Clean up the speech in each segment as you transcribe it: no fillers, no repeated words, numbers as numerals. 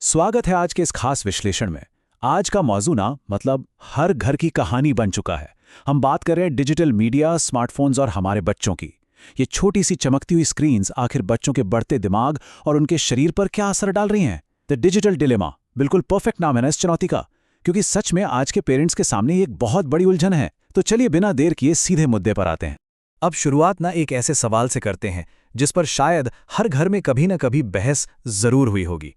स्वागत है आज के इस खास विश्लेषण में। आज का मौजू ना मतलब हर घर की कहानी बन चुका है। हम बात कर रहे हैं डिजिटल मीडिया, स्मार्टफोन्स और हमारे बच्चों की। ये छोटी सी चमकती हुई स्क्रीन्स आखिर बच्चों के बढ़ते दिमाग और उनके शरीर पर क्या असर डाल रही हैं? द डिजिटल डिलेमा बिल्कुल परफेक्ट नाम है ना इस चुनौती का, क्योंकि सच में आज के पेरेंट्स के सामने ये एक बहुत बड़ी उलझन है। तो चलिए बिना देर किए सीधे मुद्दे पर आते हैं। अब शुरुआत ना एक ऐसे सवाल से करते हैं जिस पर शायद हर घर में कभी न कभी बहस जरूर हुई होगी।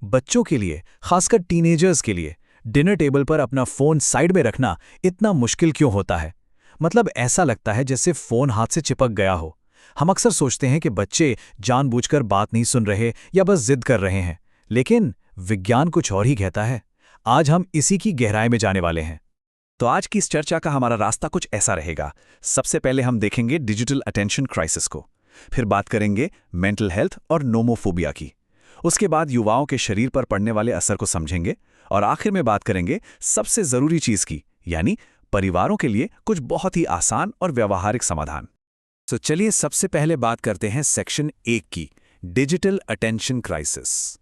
बच्चों के लिए, खासकर टीनेजर्स के लिए, डिनर टेबल पर अपना फोन साइड में रखना इतना मुश्किल क्यों होता है? मतलब ऐसा लगता है जैसे फोन हाथ से चिपक गया हो। हम अक्सर सोचते हैं कि बच्चे जानबूझकर बात नहीं सुन रहे या बस जिद कर रहे हैं, लेकिन विज्ञान कुछ और ही कहता है। आज हम इसी की गहराई में जाने वाले हैं। तो आज की इस चर्चा का हमारा रास्ता कुछ ऐसा रहेगा। सबसे पहले हम देखेंगे डिजिटल अटेंशन क्राइसिस को, फिर बात करेंगे मेंटल हेल्थ और नोमोफोबिया की, उसके बाद युवाओं के शरीर पर पड़ने वाले असर को समझेंगे और आखिर में बात करेंगे सबसे जरूरी चीज की, यानी परिवारों के लिए कुछ बहुत ही आसान और व्यावहारिक समाधान। तो चलिए सबसे पहले बात करते हैं सेक्शन 1 की, डिजिटल अटेंशन क्राइसिस।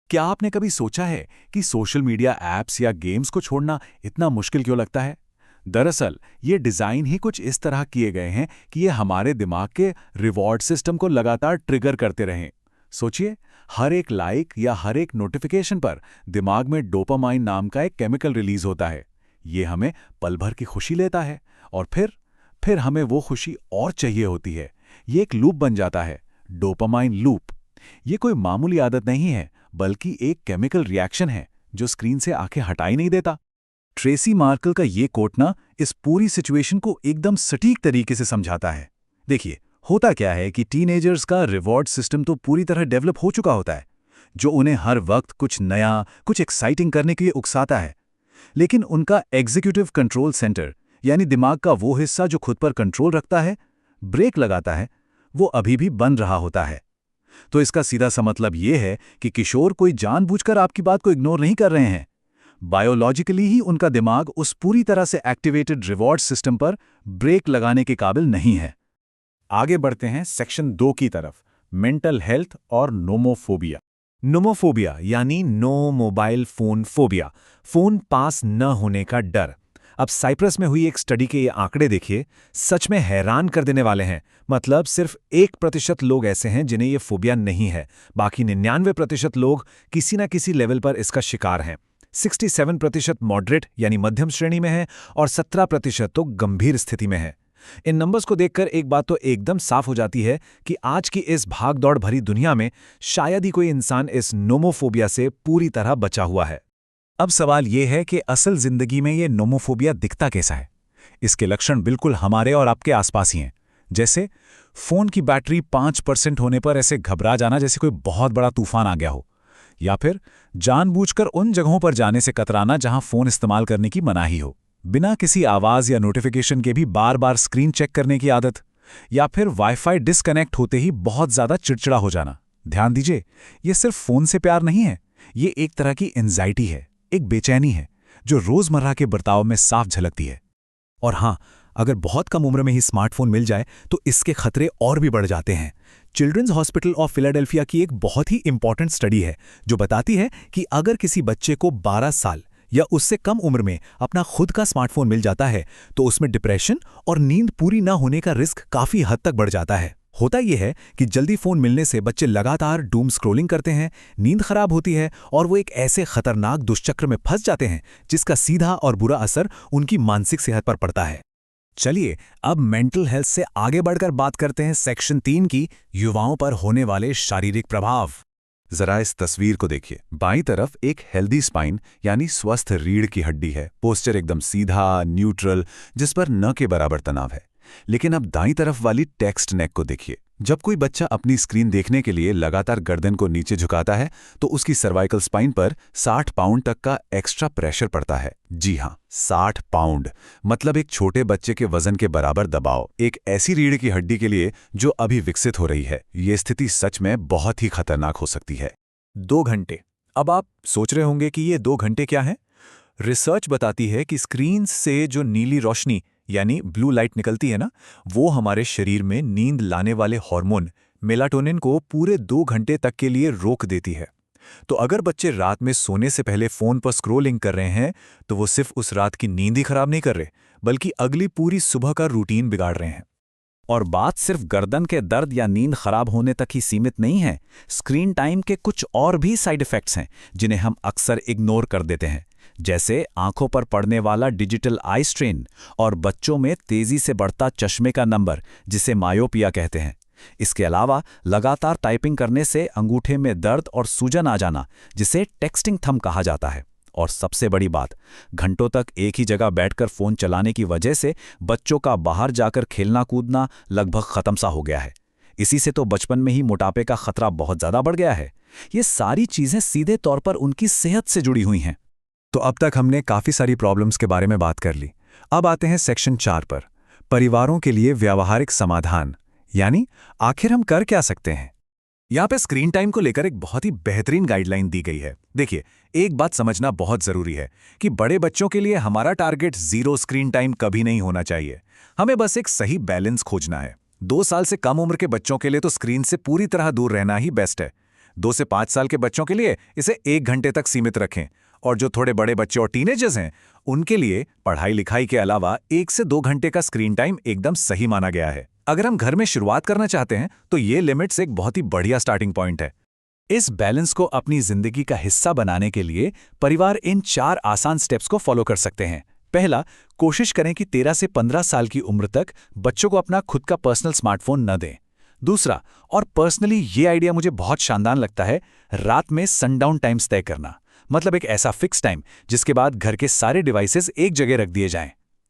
क्या आपने कभी सोचा है कि सोशल मीडिया ऐप्स या गेम्स को छोड़ना इतना मुश्किल क्यों लगता है? दरअसल ये डिज़ाइन ही कुछ इस तरह किए गए हैं कि ये हमारे दिमाग के रिवॉर्ड सिस्टम को लगातार ट्रिगर करते रहें। सोचिए, हर एक लाइक या हर एक नोटिफिकेशन पर दिमाग में डोपामाइन नाम का एक केमिकल रिलीज होता है। ये हमें पल भर की खुशी लेता है और फिर हमें वो खुशी और चाहिए होती है। ये एक लूप बन जाता है, डोपामाइन लूप। ये कोई मामूली आदत नहीं है, बल्कि एक केमिकल रिएक्शन है जो स्क्रीन से आंखें हटा ही नहीं देता। ट्रेसी मार्कल का ये कोट ना इस पूरी सिचुएशन को एकदम सटीक तरीके से समझाता है। देखिए, होता क्या है कि टीनेजर्स का रिवॉर्ड सिस्टम तो पूरी तरह डेवलप हो चुका होता है, जो उन्हें हर वक्त कुछ नया, कुछ एक्साइटिंग करने के लिए उकसाता है। लेकिन उनका एग्जीक्यूटिव कंट्रोल सेंटर, यानी दिमाग का वो हिस्सा जो खुद पर कंट्रोल रखता है, ब्रेक लगाता है, वो अभी भी बन रहा होता है। तो इसका सीधा सा मतलब ये है कि किशोर कोई जानबूझकर आपकी बात को इग्नोर नहीं कर रहे हैं। बायोलॉजिकली ही उनका दिमाग उस पूरी तरह से एक्टिवेटेड रिवॉर्ड सिस्टम पर ब्रेक लगाने के काबिल नहीं है। आगे बढ़ते हैं सेक्शन 2 की तरफ, मेंटल हेल्थ और नोमोफोबिया। नोमोफोबिया यानी no mobile phone phobia, phone पास न होने का डर। अब साइप्रस में हुई एक स्टडी के ये आंकड़े देखिए, सच में हैरान कर देने वाले हैं। मतलब सिर्फ 1% लोग ऐसे हैं जिन्हें ये फोबिया नहीं है, बाकी 99% लोग किसी न किसी लेवल पर इसका शिकार हैं। 67% मॉडरेट यानी मध्यम श्रेणी में है और 17% तो गंभीर स्थिति में है। इन नंबर्स को देखकर एक बात तो एकदम साफ हो जाती है कि आज की इस भागदौड़ भरी दुनिया में शायद ही कोई इंसान इस नोमोफोबिया से पूरी तरह बचा हुआ है। अब सवाल ये है कि असल जिंदगी में ये नोमोफोबिया दिखता कैसा है? इसके लक्षण बिल्कुल हमारे और आपके आसपास ही हैं। जैसे फोन की बैटरी 5% होने पर ऐसे घबरा जाना जैसे कोई बहुत बड़ा तूफान आ गया हो, या फिर जानबूझकर उन जगहों पर जाने से कतराना जहां फोन इस्तेमाल करने की मनाही हो, बिना किसी आवाज या नोटिफिकेशन के भी बार बार स्क्रीन चेक करने की आदत, या फिर वाईफाई डिस्कनेक्ट होते ही बहुत ज्यादा चिड़चिड़ा हो जाना। ध्यान दीजिए, ये सिर्फ फोन से प्यार नहीं है, ये एक तरह की एंजाइटी है, एक बेचैनी है जो रोजमर्रा के बर्ताव में साफ झलकती है। और हाँ, अगर बहुत कम उम्र में ही स्मार्टफोन मिल जाए तो इसके खतरे और भी बढ़ जाते हैं। चिल्ड्रंस हॉस्पिटल ऑफ फिलाडेल्फिया की एक बहुत ही इंपॉर्टेंट स्टडी है जो बताती है कि अगर किसी बच्चे को 12 साल या उससे कम उम्र में अपना खुद का स्मार्टफोन मिल जाता है तो उसमें डिप्रेशन और नींद पूरी ना होने का रिस्क काफी हद तक बढ़ जाता है। होता यह है कि जल्दी फोन मिलने से बच्चे लगातार डूम स्क्रोलिंग करते हैं, नींद खराब होती है और वो एक ऐसे खतरनाक दुष्चक्र में फंस जाते हैं जिसका सीधा और बुरा असर उनकी मानसिक सेहत पर पड़ता है। चलिए अब मेंटल हेल्थ से आगे बढ़कर बात करते हैं सेक्शन 3 की, युवाओं पर होने वाले शारीरिक प्रभाव। जरा इस तस्वीर को देखिए। बाईं तरफ एक हेल्दी स्पाइन यानी स्वस्थ रीढ़ की हड्डी है, पोस्चर एकदम सीधा, न्यूट्रल, जिस पर न के बराबर तनाव है। लेकिन अब दाईं तरफ वाली टेक्स्ट नेक को देखिए। जब कोई बच्चा अपनी स्क्रीन देखने के लिए लगातार गर्दन को नीचे झुकाता है तो उसकी सर्वाइकल स्पाइन पर 60 पाउंड तक का एक्स्ट्रा प्रेशर पड़ता है। जी हां, 60 पाउंड, मतलब एक छोटे बच्चे के वजन के बराबर दबाव एक ऐसी रीढ़ की हड्डी के लिए जो अभी विकसित हो रही है। ये स्थिति सच में बहुत ही खतरनाक हो सकती है। 2 घंटे। अब आप सोच रहे होंगे कि ये 2 घंटे क्या हैं? रिसर्च बताती है कि स्क्रीन से जो नीली रोशनी यानी ब्लू लाइट निकलती है ना, वो हमारे शरीर में नींद लाने वाले हार्मोन मेलाटोनिन को पूरे 2 घंटे तक के लिए रोक देती है। तो अगर बच्चे रात में सोने से पहले फ़ोन पर स्क्रॉलिंग कर रहे हैं तो वो सिर्फ उस रात की नींद ही खराब नहीं कर रहे, बल्कि अगली पूरी सुबह का रूटीन बिगाड़ रहे हैं। और बात सिर्फ गर्दन के दर्द या नींद खराब होने तक ही सीमित नहीं है। स्क्रीन टाइम के कुछ और भी साइड इफ़ेक्ट्स हैं जिन्हें हम अक्सर इग्नोर कर देते हैं, जैसे आंखों पर पड़ने वाला डिजिटल आई स्ट्रेन और बच्चों में तेजी से बढ़ता चश्मे का नंबर, जिसे मायोपिया कहते हैं। इसके अलावा लगातार टाइपिंग करने से अंगूठे में दर्द और सूजन आ जाना, जिसे टेक्सटिंग थंब कहा जाता है। और सबसे बड़ी बात, घंटों तक एक ही जगह बैठकर फ़ोन चलाने की वजह से बच्चों का बाहर जाकर खेलना कूदना लगभग ख़त्म सा हो गया है। इसी से तो बचपन में ही मोटापे का खतरा बहुत ज़्यादा बढ़ गया है। ये सारी चीज़ें सीधे तौर पर उनकी सेहत से जुड़ी हुई हैं। तो अब तक हमने काफ़ी सारी प्रॉब्लम्स के बारे में बात कर ली। अब आते हैं सेक्शन 4 पर, परिवारों के लिए व्यावहारिक समाधान, यानी आखिर हम कर क्या सकते हैं। यहाँ पे स्क्रीन टाइम को लेकर एक बहुत ही बेहतरीन गाइडलाइन दी गई है। देखिए, एक बात समझना बहुत ज़रूरी है कि बड़े बच्चों के लिए हमारा टारगेट 0 स्क्रीन टाइम कभी नहीं होना चाहिए। हमें बस एक सही बैलेंस खोजना है। 2 साल से कम उम्र के बच्चों के लिए तो स्क्रीन से पूरी तरह दूर रहना ही बेस्ट है। 2 से 5 साल के बच्चों के लिए इसे 1 घंटे तक सीमित रखें, और जो थोड़े बड़े बच्चे और टीनेजर्स हैं उनके लिए पढ़ाई लिखाई के अलावा 1 से 2 घंटे का स्क्रीन टाइम एकदम सही माना गया है। अगर हम घर में शुरुआत करना चाहते हैं तो ये लिमिट्स एक बहुत ही बढ़िया स्टार्टिंग पॉइंट है। इस बैलेंस को अपनी जिंदगी का हिस्सा बनाने के लिए परिवार इन 4 आसान स्टेप्स को फॉलो कर सकते हैं। पहला, कोशिश करें कि 13 से 15 साल की उम्र तक बच्चों को अपना खुद का पर्सनल स्मार्टफोन न दें। दूसरा, और पर्सनली ये आइडिया मुझे बहुत शानदार लगता है, रात में सनडाउन टाइम्स तय करना, मतलब एक ऐसा फिक्स टाइम जिसके बाद घर के सारे डिवाइसेस एक जगह रख दिए जाएं।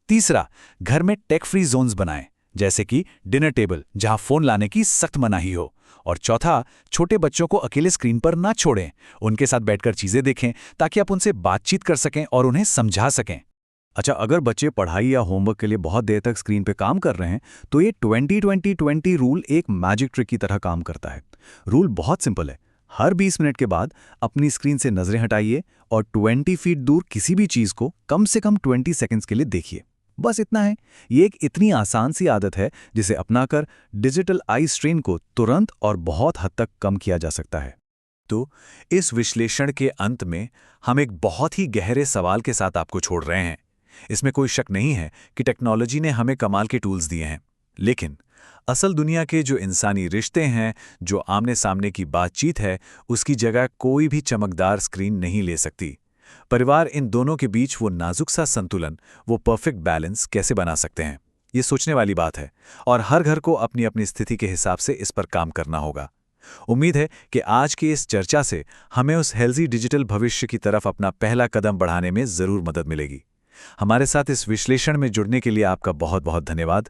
तीसरा, घर में टेक फ्री जोन्स बनाएं, जैसे कि डिनर टेबल जहां फोन लाने की सख्त मनाही हो। और चौथा, छोटे बच्चों को अकेले स्क्रीन पर ना छोड़ें, उनके साथ बैठकर चीजें देखें ताकि आप उनसे बातचीत कर सकें और उन्हें समझा सकें। अच्छा, अगर बच्चे पढ़ाई या होमवर्क के लिए बहुत देर तक स्क्रीन पे काम कर रहे हैं तो ये 20-20-20 रूल एक मैजिक ट्रिक की तरह काम करता है। रूल बहुत सिंपल है। हर 20 मिनट के बाद अपनी स्क्रीन से नजरें हटाइए और 20 फीट दूर किसी भी चीज को कम से कम 20 सेकंड्स के लिए देखिए। बस इतना है। ये एक इतनी आसान सी आदत है जिसे अपनाकर डिजिटल आई स्ट्रेन को तुरंत और बहुत हद तक कम किया जा सकता है। तो इस विश्लेषण के अंत में हम एक बहुत ही गहरे सवाल के साथ आपको छोड़ रहे हैं। इसमें कोई शक नहीं है कि टेक्नोलॉजी ने हमें कमाल के टूल्स दिए हैं, लेकिन असल दुनिया के जो इंसानी रिश्ते हैं, जो आमने सामने की बातचीत है, उसकी जगह कोई भी चमकदार स्क्रीन नहीं ले सकती। परिवार इन दोनों के बीच वो नाजुक सा संतुलन, वो परफेक्ट बैलेंस कैसे बना सकते हैं, ये सोचने वाली बात है, और हर घर को अपनी अपनी स्थिति के हिसाब से इस पर काम करना होगा। उम्मीद है कि आज की इस चर्चा से हमें उस हेल्दी डिजिटल भविष्य की तरफ अपना पहला कदम बढ़ाने में ज़रूर मदद मिलेगी। हमारे साथ इस विश्लेषण में जुड़ने के लिए आपका बहुत बहुत धन्यवाद।